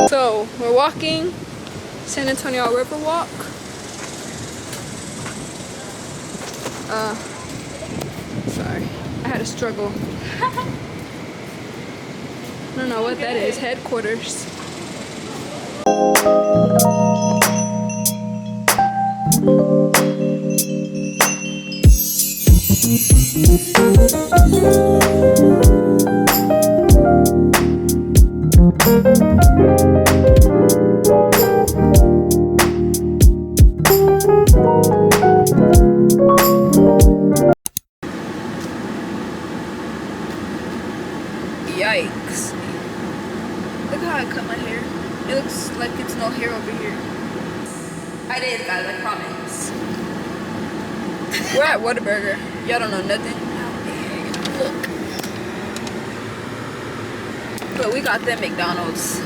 So we're walking San Antonio River Walk. Sorry, I had a struggle. I don't know what that is. Headquarters. Yikes. Look how I cut my hair. It looks like it's no hair over here. I did, guys, I promise. We're at Whataburger. Y'all don't know nothing. Look. But we got them McDonald's.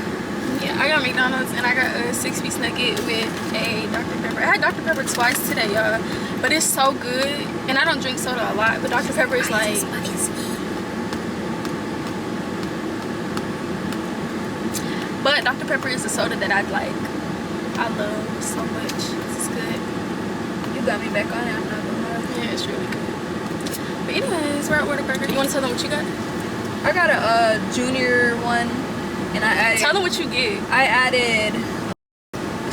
Yeah, I got McDonald's and I got a 6-piece nugget with a Dr. Pepper. I had Dr. Pepper twice today, y'all. But it's so good. And I don't drink soda a lot, but Dr. Pepper is like... But Dr. Pepper is a soda that I like. I love so much. This is good. You got me back on it, I'm not gonna lie. Yeah, it's really good. But anyways, we're at Whataburger. You want to tell them what you got? I got a junior one, and I added... Tell them what you get. I added...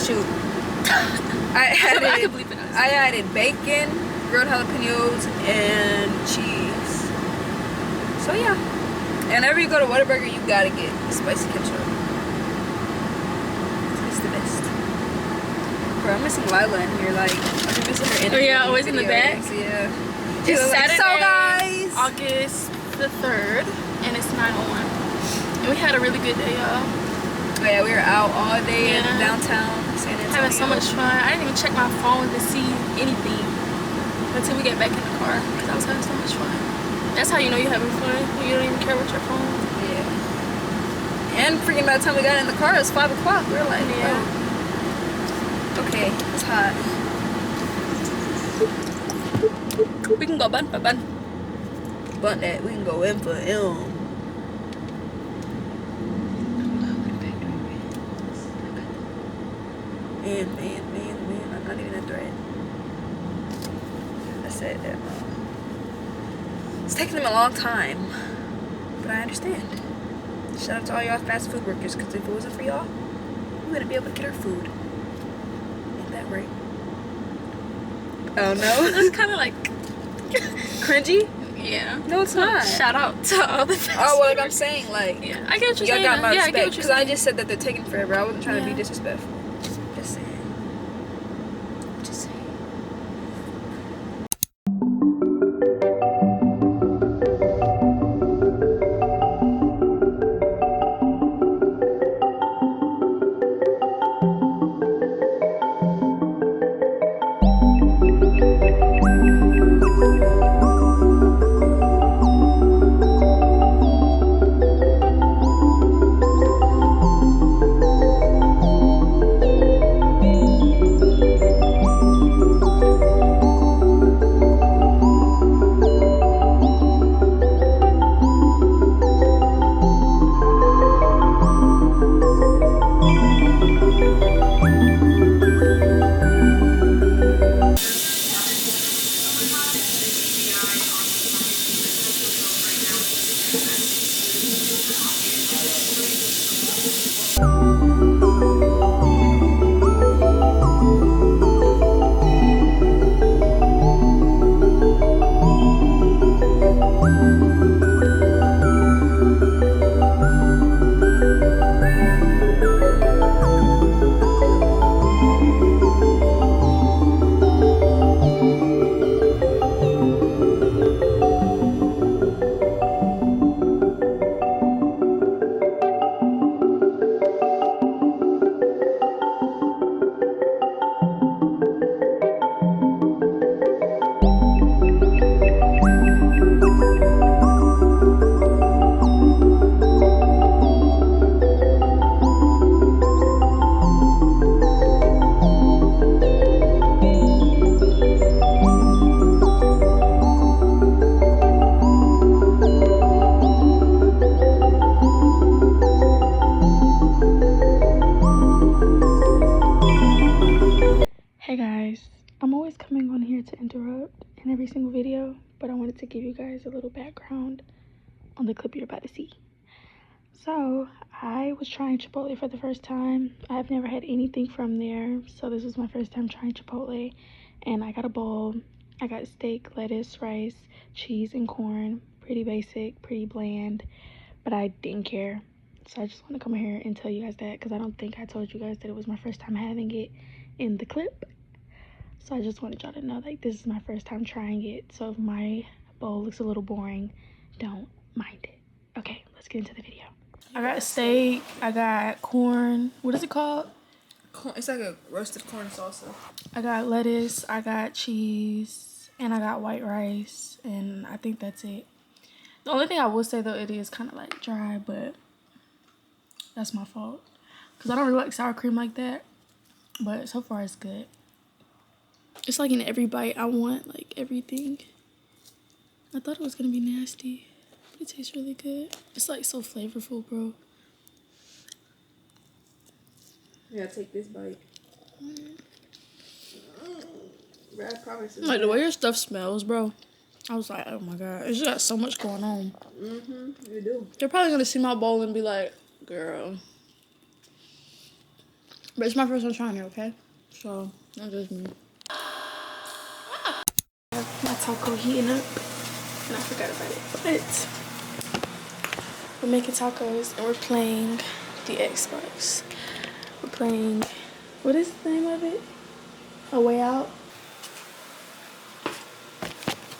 Shoot. I can bleep it out. I added bacon, grilled jalapenos, and cheese. So yeah. And whenever you go to Whataburger, you gotta get spicy ketchup. It's the best. Bro, I'm missing Lila in here. Like, I'm missing her in. Oh yeah, always in the back. Yeah. It's Saturday, so guys, August the 3rd, and it's 9:01. And we had a really good day, y'all. Oh yeah, we were out all day in downtown San Antonio. Having so much fun. I didn't even check my phone to see anything until we get back in the car because I was having so much fun. That's how you know you're having fun. You don't even care about your phone. Yeah. And freaking by the time we got in the car, it was 5 o'clock. We were like, yeah. Oh. Okay, it's hot. We can go bun for bun. Bun that. We can go in for M. Man, I'm not even a threat. I said that. It's taking them a long time, but I understand. Shout out to all y'all fast food workers, because if it wasn't for y'all, we wouldn't be able to get our food. Ain't that right? Oh no. That's kind of like cringy? Yeah. No, it's not. Shout out to all the fast well, like food I'm saying, like, yeah, I get what you're y'all saying. got my Yeah, I get respect, what you're because I saying. just said that they're taking forever. I wasn't trying to be disrespectful. Just saying. Just saying. I'm always coming on here to interrupt in every single video, but I wanted to give you guys a little background on the clip you're about to see. So I was trying Chipotle for the first time. I've never had anything from there, so this was my first time trying Chipotle. And I got a bowl. I got steak, lettuce, rice, cheese, and corn. Pretty basic, pretty bland, but I didn't care. So I just want to come here and tell you guys that, because I don't think I told you guys that it was my first time having it in the clip. So I just wanted y'all to know, like, this is my first time trying it. So if my bowl looks a little boring, don't mind it. Okay, let's get into the video. I got steak, I got corn. What is it called? Corn, it's like a roasted corn salsa. I got lettuce, I got cheese, and I got white rice, and I think that's it. The only thing I will say though, it is kind of like dry, but that's my fault, because I don't really like sour cream like that. But so far it's good. It's like in every bite I want like everything. I thought it was gonna be nasty, but it tastes really good. It's like so flavorful, bro. Yeah, take this bite. Brad promises. Like the way your stuff smells, bro. I was like, oh my god, it's just got so much going on. You do. They're probably gonna see my bowl and be like, girl. But it's my first time trying it, okay? So, not just me. I have my taco heating up, and I forgot about it. But we're making tacos, and we're playing the Xbox. We're playing, what is the name of it? A Way Out.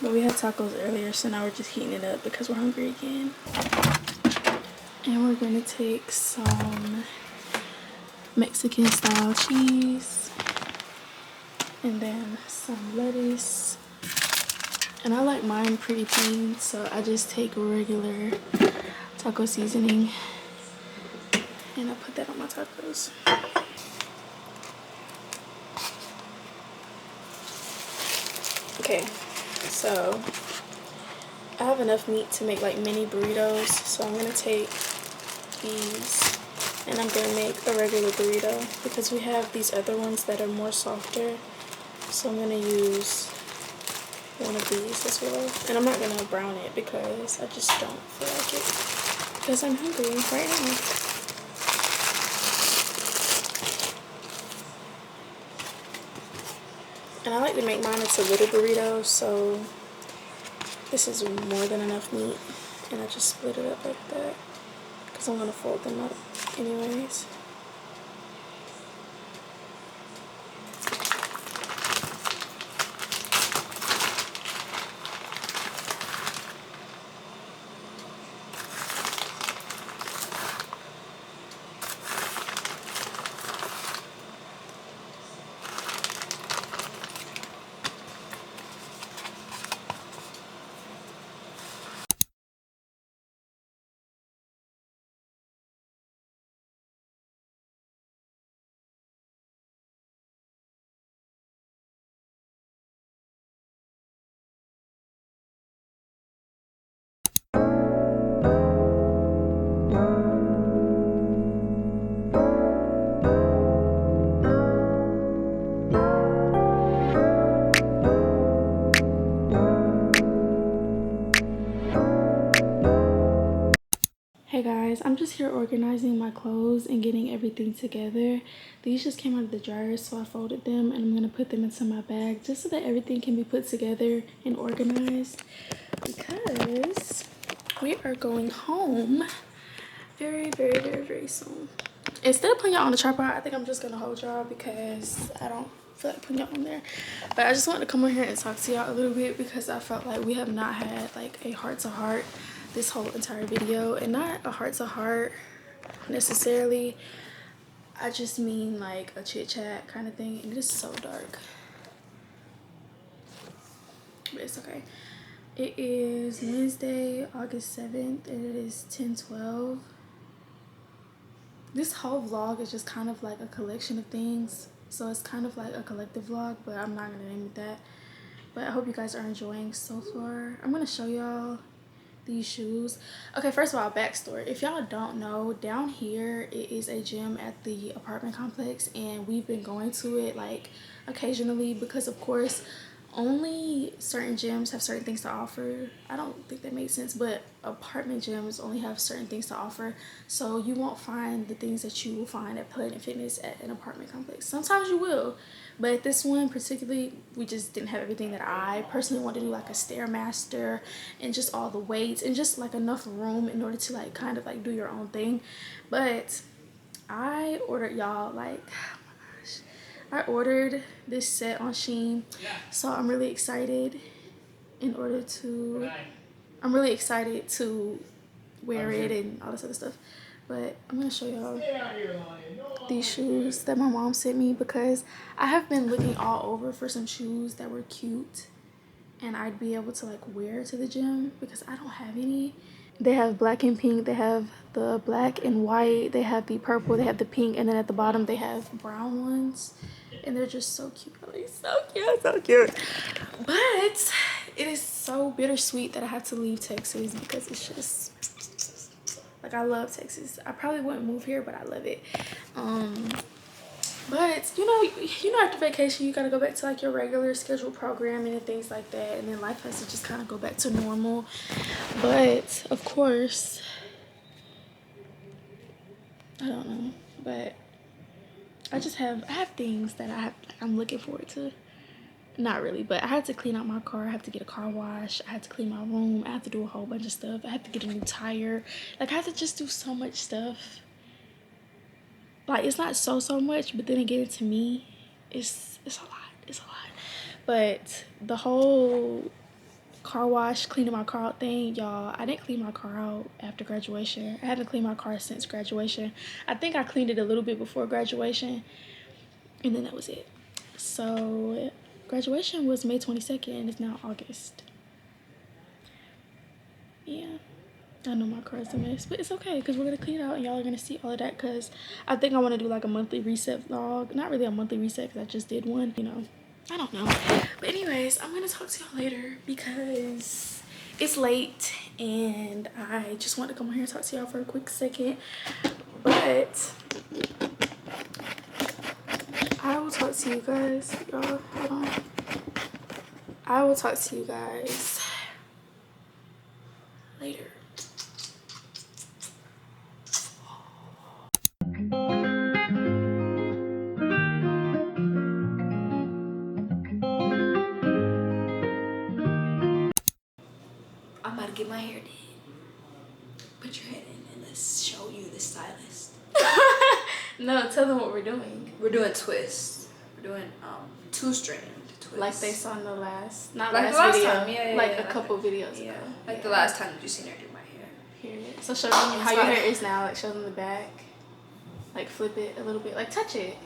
But we had tacos earlier, so now we're just heating it up because we're hungry again. And we're gonna take some Mexican style cheese and then some lettuce. And I like mine pretty plain, so I just take regular taco seasoning and I put that on my tacos. Okay, so I have enough meat to make like mini burritos, so I'm gonna take these and I'm gonna make a regular burrito because we have these other ones that are more softer. So I'm gonna use one of these as well. And I'm not gonna brown it because I just don't feel like it. Because I'm hungry right now. And I like to make mine into little burritos, so this is more than enough meat. And I just split it up like that because I'm gonna fold them up anyways. Hey guys, I'm just here organizing my clothes and getting everything together. These just came out of the dryer, so I folded them and I'm gonna put them into my bag just so that everything can be put together and organized, because we are going home very soon. Instead of putting y'all on the tripod, I think I'm just gonna hold y'all because I don't feel like putting y'all on there. But I just wanted to come on here and talk to y'all a little bit because I felt like we have not had like a heart-to-heart this whole entire video. And not a heart-to-heart necessarily, I just mean like a chit-chat kind of thing. And it is so dark, but it's okay. It is Wednesday, August 7th, and it is 10:12. This whole vlog is just kind of like a collection of things, so it's kind of like a collective vlog, but I'm not gonna name it that. But I hope you guys are enjoying so far. I'm gonna show y'all these shoes. Okay, first of all, backstory. If y'all don't know, down here it is a gym at the apartment complex, and we've been going to it like occasionally, because of course only certain gyms have certain things to offer. I don't think that makes sense, but apartment gyms only have certain things to offer, so you won't find the things that you will find at Planet Fitness at an apartment complex. Sometimes you will, but at this one particularly, we just didn't have everything that I personally want to do, like a Stairmaster and just all the weights and just like enough room in order to like kind of like do your own thing. But I ordered, y'all, like, I ordered this set on Shein, so I'm really excited I'm really excited to wear it and all this other stuff. But I'm gonna show y'all these shoes that my mom sent me, because I have been looking all over for some shoes that were cute and I'd be able to like wear to the gym, because I don't have any. They have black and pink, they have the black and white, they have the purple, they have the pink, and then at the bottom they have brown ones, and they're just so cute. Like, so cute. But it is so bittersweet that I have to leave Texas, because it's just like, I love Texas. I probably wouldn't move here, but I love it. But you know after vacation you gotta go back to like your regular scheduled programming and things like that, and then life has to just kind of go back to normal. But of course, I don't know, but I have things that I'm looking forward to. Not really, but I had to clean out my car. I have to get a car wash. I had to clean my room. I have to do a whole bunch of stuff. I have to get a new tire. Like, I have to just do so much stuff. Like, it's not so much, but then again, to me, it's a lot. But the whole car wash, cleaning my car out thing, y'all, I didn't clean my car out after graduation. I haven't cleaned my car since graduation. I think I cleaned it a little bit before graduation, and then that was it. So graduation was May 22nd, and it's now August. Yeah, I know my car is a mess, but it's okay, because we're going to clean it out and y'all are going to see all of that, because I think I want to do like a monthly reset vlog. Not really a monthly reset, because I just did one, you know. I don't know. But anyways, I'm going to talk to y'all later, because it's late and I just want to come on here and talk to y'all for a quick second. But I will talk to you guys. Y'all, hold on. I will talk to you guys later. I'm about to get my hair done. Put your head in and let's show you the stylist. No, tell them what we're doing. We're doing twists. We're doing 2-strand twists. Like they saw in the last, not like last the last video, time. Yeah, like yeah, a couple videos yeah. ago. Like yeah. The last time that you seen her do my hair. Here. So show them how your hair is now. Like, show them the back. Like, flip it a little bit. Like, touch it.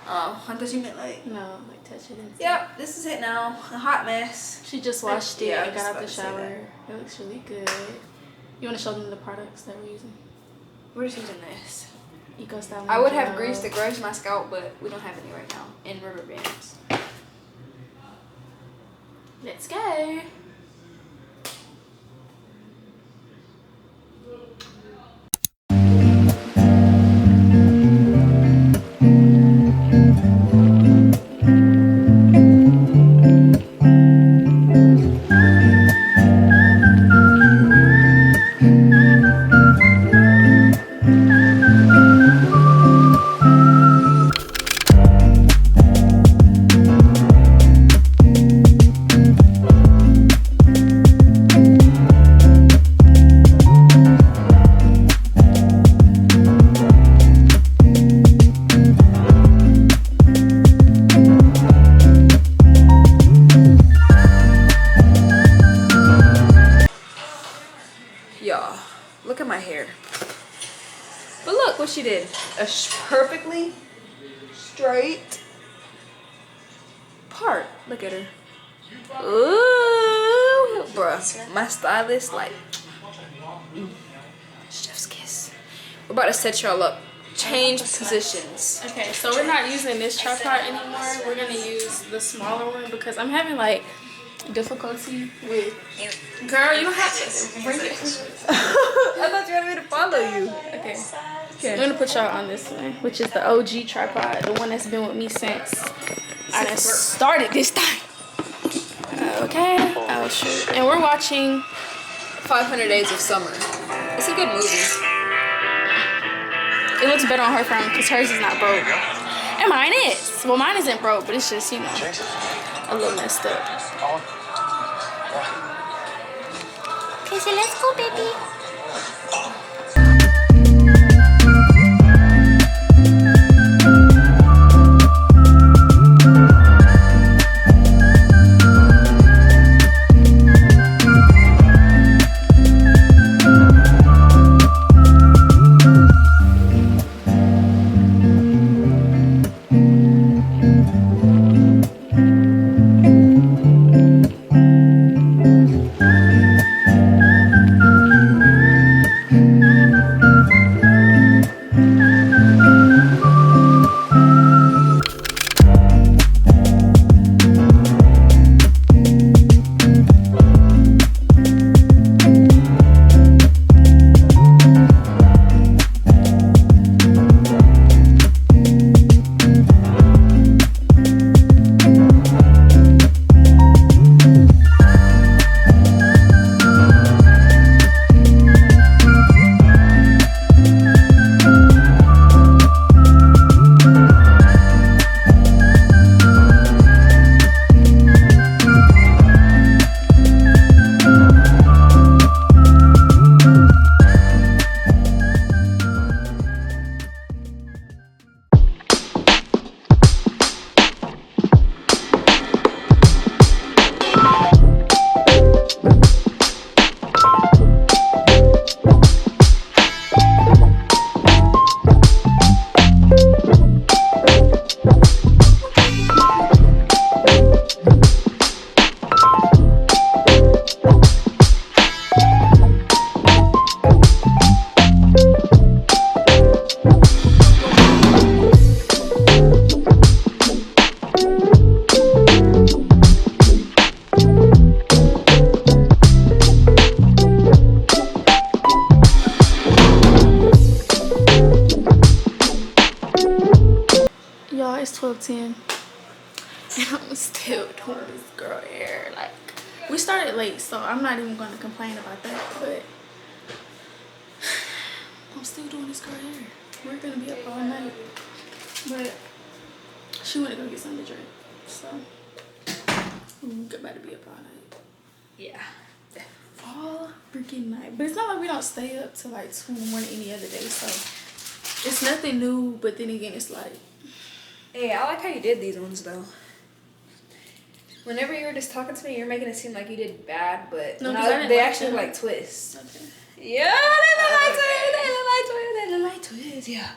Oh, I thought you meant like... No, like touch it. Yep, this is it now. A hot mess. She just washed it and got out the shower. It looks really good. You want to show them the products that we're using? We're just using this. Eco Styling. I would have grease to grease my scalp, but we don't have any right now. And rubber bands. Let's go. Y'all, look at my hair. But look what she did. A perfectly straight part. Look at her. Ooh, bruh. My stylist, like, chef's kiss. We're about to set y'all up. Change positions. Okay, so we're not using this tripod anymore. We're gonna use the smaller one, because I'm having like difficulty with. Girl, you don't have to bring it. I thought you wanted me to follow you. Okay. I'm gonna put y'all on this one, which is the OG tripod, the one that's been with me since I done started this time. Okay. Oh shoot. And we're watching 500 Days of Summer. It's a good movie. It looks better on her phone because hers is not broke. And mine is. Well, mine isn't broke, but it's just, you know, a little messed up. Okay, so let's go, baby. Y'all, it's 12:10 and I'm still doing this girl hair. Like, we started late, so I'm not even going to complain about that, but I'm still doing this girl hair. We're going to be up all night, but she went to go get something to drink, so we're about to be up all night. Yeah. All freaking night. But it's not like we don't stay up till like 2 in the morning any other day, so it's nothing new, but then again, it's like, Hey, I like how you did these ones though. Whenever you were just talking to me, you're making it seem like you did bad, but no, they actually look like twists. Okay. Yeah, they look like twists. They look like twists. Yeah.